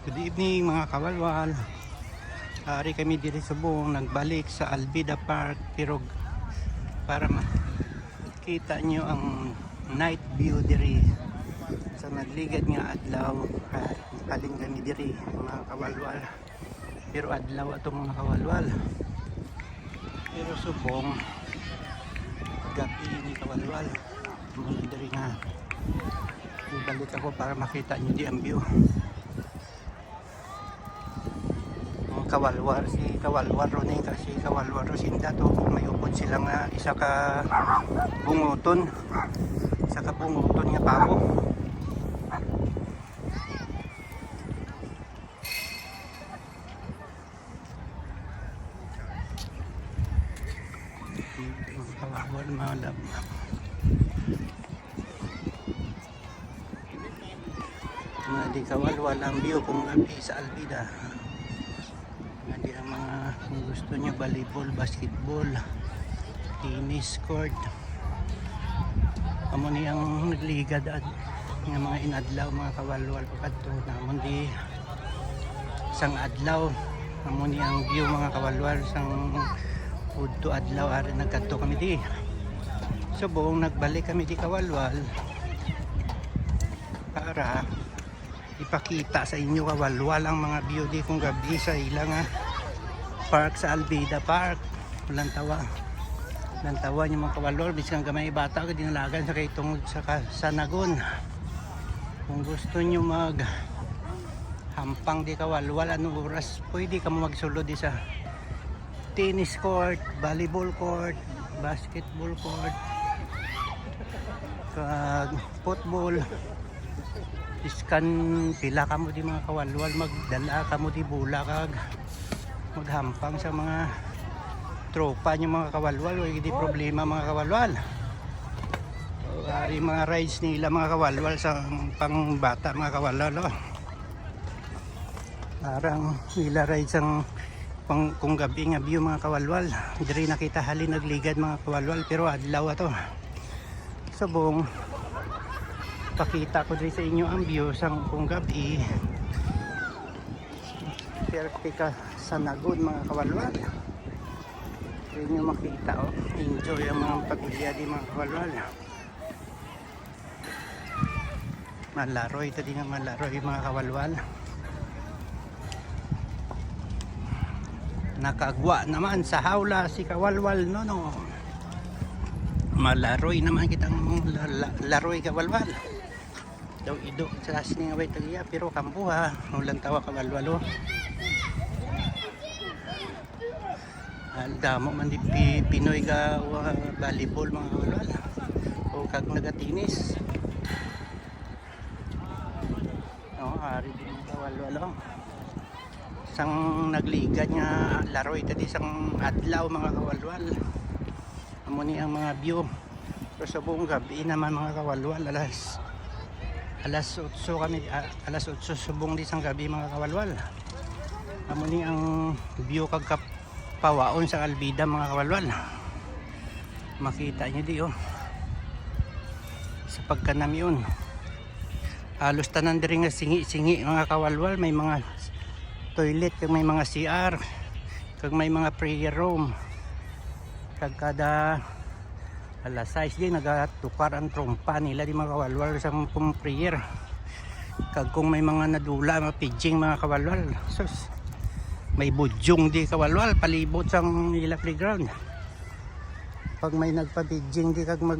Good evening mga kawalwal. Ari kami diri sa Subong, nagbalik sa Albida Park pero para makita nyo ang night view diri sa nagligad nga adlaw. Nakaling kami diri mga kawalwal, pero adlaw ato mga kawalwal, pero Subong gabi ni kawalwal. Muna diri nga balik ako para makita nyo di ang view. Kawalwar, si kawalwar ron kasi kawalwar ron sinda to, may upod sila nga isa ka bunguton nga pabo. Kawalwar mga lab, mga di kawalwal ang view kung gabi sa Albida. Kung gusto nyo volleyball, basketball, tennis court, amo ni ang nagligad at ng mga inadlaw mga kawalwal pagkadto namon di isang adlaw, amo ni ang view mga kawalwal sang udto adlaw ari nagkadto kami di. So buong nagbalik kami di kawalwal para ipakita sa inyo kawalwal ang mga view di kung gabi sa ilang park sa Albida Park. Walang tawa yung mga kawalwal, bisang gamay bata ka dinalagan sa kaitungod sa Sanagon. Kung gusto nyo mag hampang di kawalwal, anong oras pwede ka magsulod di sa tennis court, volleyball court, basketball court, football. Iskan pila ka mo di mga kawalwal, magdala ka mo di bula kag maghampang sa mga tropa nyo mga kawalwal. Hindi problema mga kawalwal. So, ari mga rides nila mga kawalwal sa pang bata mga kawalwal. Parang nila rides ang pang kung gabi nga view mga kawalwal. Diri nakita halin nagligad mga kawalwal pero adlaw ato. So buong pakita ko diri sa inyo ang view sang kung gabi. Pertika Sanagon mga kawalwal. Hindi nyo makita enjoy ang mga pagulya di mga kawalwal. Malaroy ito din nga malaroy mga kawalwal. Nakagwa naman sa hawla si kawalwal no. Malaroy naman kitang laroy kawalwal. Daw ido sa asning away tagiya pero kambuha ulang tawa kawalwalo. Damo man di Pinoy ka volleyball mga kawalwal o kag nagatinis. Ari din mga kawalwal. Sang nagligad nga laro ito di sang adlaw mga kawalwal. Amo ni ang mga view. So sa buong gabi naman mga kawalwal, alas 8 kami, alas 8 subong di sang gabi mga kawalwal. Amo ni ang view kag pawaon sa Albida mga kawalwal. Makita nyo di sa pagkanami yun. Halos tanan diri nga singi mga kawalwal. May mga toilet kag may mga CR kag may mga prayer room. Kag kada alas 6 di nagatukar ang trompa nila di mga kawalwal sa prayer. Kag kung may mga nadula mga pidging mga kawalwal, sus may budyong di kawalwal palibot sang ila playground. Pag may nagpabidjing di kag mag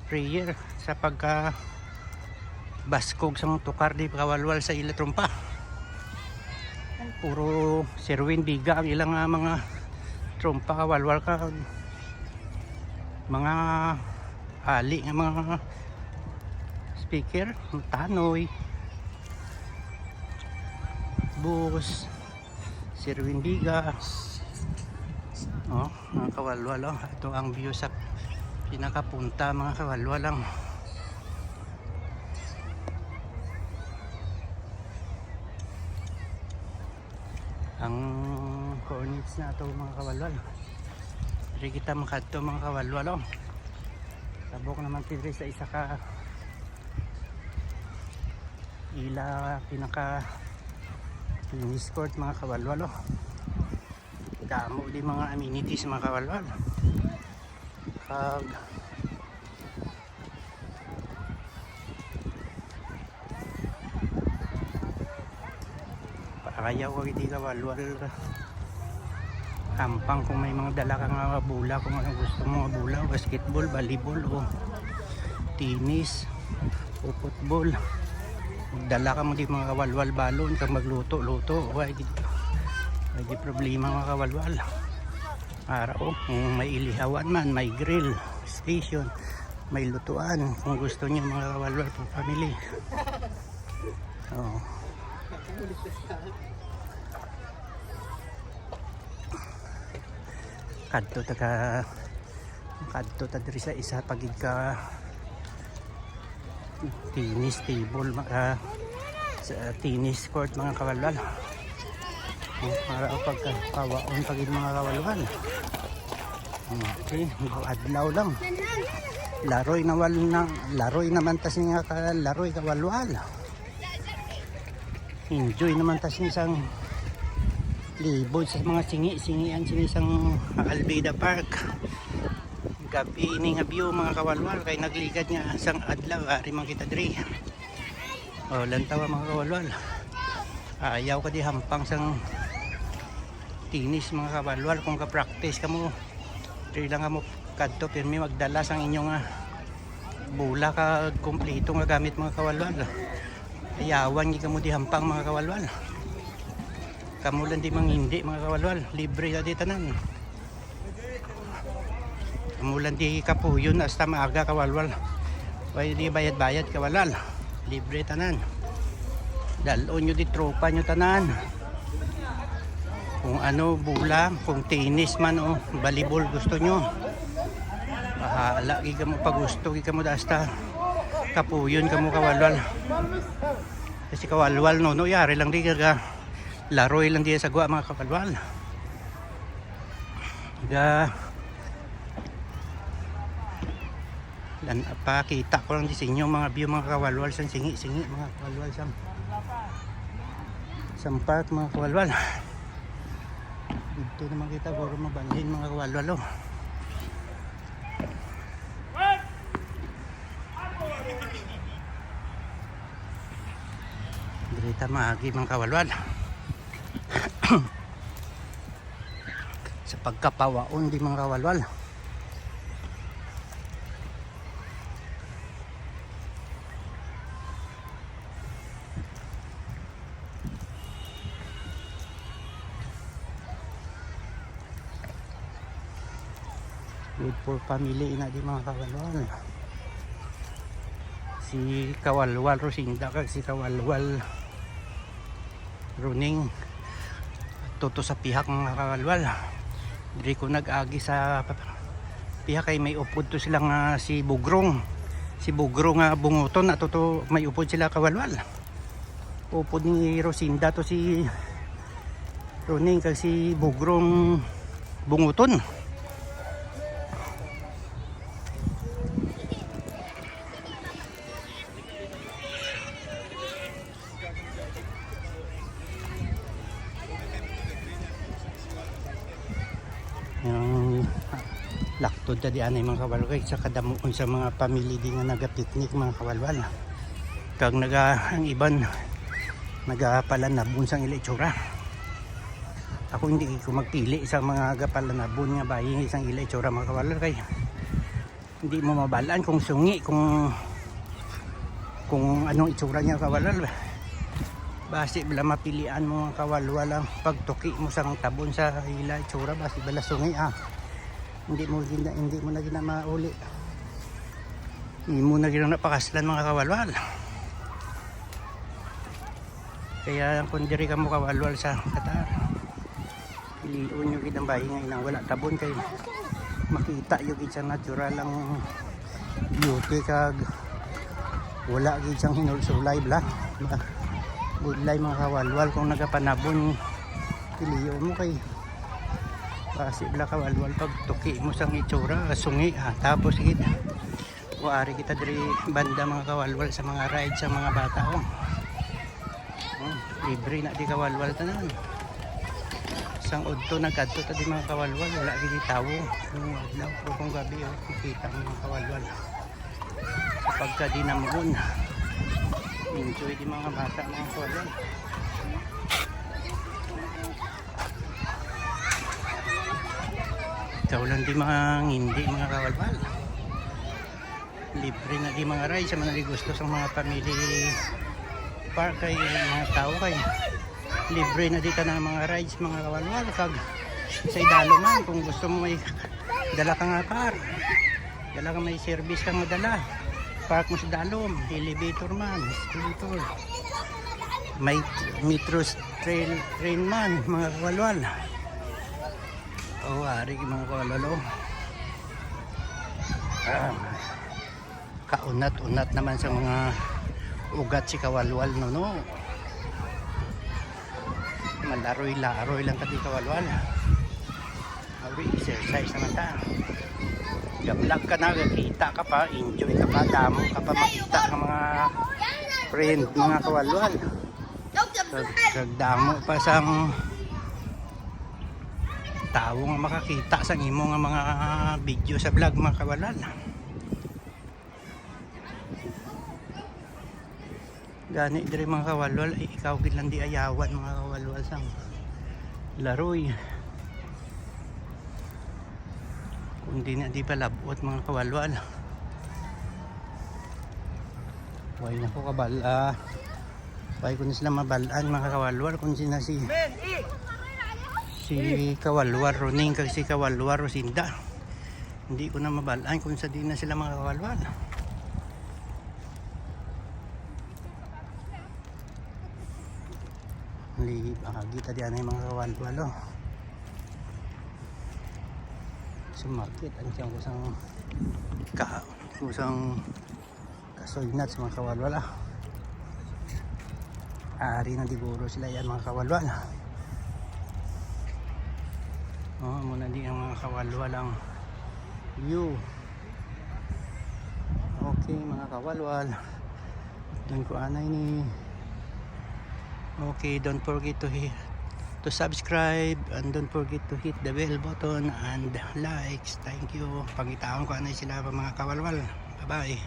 prayer sa pagka baskog sang tukar di kawalwal sa ila trompa. Puro Sherwin biga ang ilang mga trompa kawalwal kag mga ali nga mga speaker, tanoy, bus Sherwin biga. Mga kawalwal ito ang view sa pinakapunta mga kawalwal lang. Ang coordinates na ito mga kawalwal. Hindi kita makadto mga kawalwal. Sabok naman tidri sa isa ka ila pinaka tennis court mga kawalwal oh. Damo di mga amenities mga kawalwal. Kag ayaw ko hindi kawalwal hampang kung may mga dala kang mga bula, kung ano gusto mo mga bula, basketball, volleyball o tennis o football, magdala ka mo di mga kawalwal balon kang magluto-luto o ay di problema mga kawalwal para o kung may ilihawan man, may grill station, may lutuan kung gusto niyo mga kawalwal for family. Kadto ta diri sa isa pagid ka tennis table maka sa tennis court mga kawalwal para o pagkapawaon pagid mga kawalwal. Okay, adlaw lang laroy naman tas nga laroy kawalwal, enjoy naman tas isang libod sa mga singi-singian sa isang Albida Park. Gabi ini nga view mga kawalwal kay nagligad nga isang adlaw ari man kita diri. O lantawa mga kawalwal. Ayaw ka di hampang sang tinis mga kawalwal kung ka-practice ka mo. Diri lang mo kadto pirmi magdala sang inyong bula ka kompleto nga gamit mga kawalwal. Ayawan gi ka mo di hampang mga kawalwal. Kamulan di mangindi mga kawalwal, libre na di tanan. Kamulan di kapuyon hasta maaga kawalwal. Way di bayad-bayad kawalwal, libre tanan. Dalon nyo di tropa nyo tanan. Kung ano bula, kung tennis man o volleyball gusto nyo. Pahala gi ka mo pag gusto gi ka mo hasta kapuyon ka mo kawalwal. Kasi kawalwal no yari lang di ka laroy lang diya sa gwa mga kawalwal. Pakita ko lang di sa inyo mga view mga kawalwal sang singi-singi mga kawalwal sang park mga kawalwal. Dito naman kita puro mabanhin mga kawalwal oh. Dito maagi mga kawalwal. Sa pagkapawaon di mga kawalwal. Good for family na di mga kawalwal. Si Kawalwal Rosinda kag si Kawalwal Runing toto sa pihak mga kawalwal. Diri ko nag-agi sa pihak kay may upod to silang si Bugrong nga bunguton at toto may upod sila kawalwal. Upod ni Rosinda to si Runing kag si Bugrong bunguton. Yung laktod na diyan ay mga kawalwal sa kadamuon sa mga pamilya di nga naga-picnic mga kawalwal. Kag ang iban nagapalanabon sang ilitsura. Ako hindi ko magpili sa mga gapalanabon nga bayi isang ilitsura mga kawalwal kay hindi mo mabalaan kung sungi kung anong itsura niya kawalwal. Basi bala mapilian mo mga kawalwal ang pagtuki mo sang tabon sa ila itsura basi bala sungi hindi mo na gina mauli. Hindi mo na gina napakaslan mga kawalwal. Kaya kung diri ka mo kawalwal sa Qatar, piliun yung kitang bayi nga inang wala tabon kay makita yung isang natural ang beauty kag wala gid sang hinulsulay bla. Budlay mga kawalwal kung nagapanabon piliyo mo kay kasi bla kawalwal pag tuki mo sang itsura sungi tapos gid wari kita diri banda mga kawalwal sa mga ride sa mga bata Libre na di kawalwal tanan. Isang udto nagkadto ta di mga kawalwal, wala gid tawo. Yung adlaw pero kung gabi makita ang mga kawalwal. Sa pagka di namuon. Enjoy di mga bata mga kawalwal. Ikaw lang di mga hindi mga kawalwal. Libre na di mga rides sa mga gusto sa mga family park kay mga tao kay libre na dito ng mga rides mga kawalwal kag sa idalo man kung gusto mo may dala ka nga car, dala ka may service ka madala, park mo sa dalom, elevator man, escalator, may metro train man mga kawalwal. Ari mga kawalwal. Kaunat-unat naman sa mga ugat si kawalwal no. Malaroy-laroy lang kati kawalwal. Ari exercise naman ta. Gablak ka na, kita ka pa, enjoy ka pa, damo ka pa makita ng mga friend mga kawalwal. Kagdamo pa sang tao nga makakita sa imo nga mga video sa vlog mga kawalwal. Gani diri mga kawalwal ay ikaw gid lang di ayawan mga kawalwal sang laroy. Kung di na di palabot mga kawalwal. Way na ko kabala. Way ko na sila mabalaan mga kawalwal kung sina si kawalwal Roning kag si kawalwal Rosinda. Hindi ko na mabalaan kung sa di na sila mga kawalwal. Kita diyan ay mga kawalwal sumakit ang siyang kusang kasoy nuts mga kawalwal ari na diguro sila yan mga kawalwal. Muna di ang mga kawalwal ang view. Okay mga kawalwal, doon ko anay ni. Okay, don't forget to subscribe and don't forget to hit the bell button and likes. Thank you. Pagitaon ko anay sila mga kawalwal. Bye bye.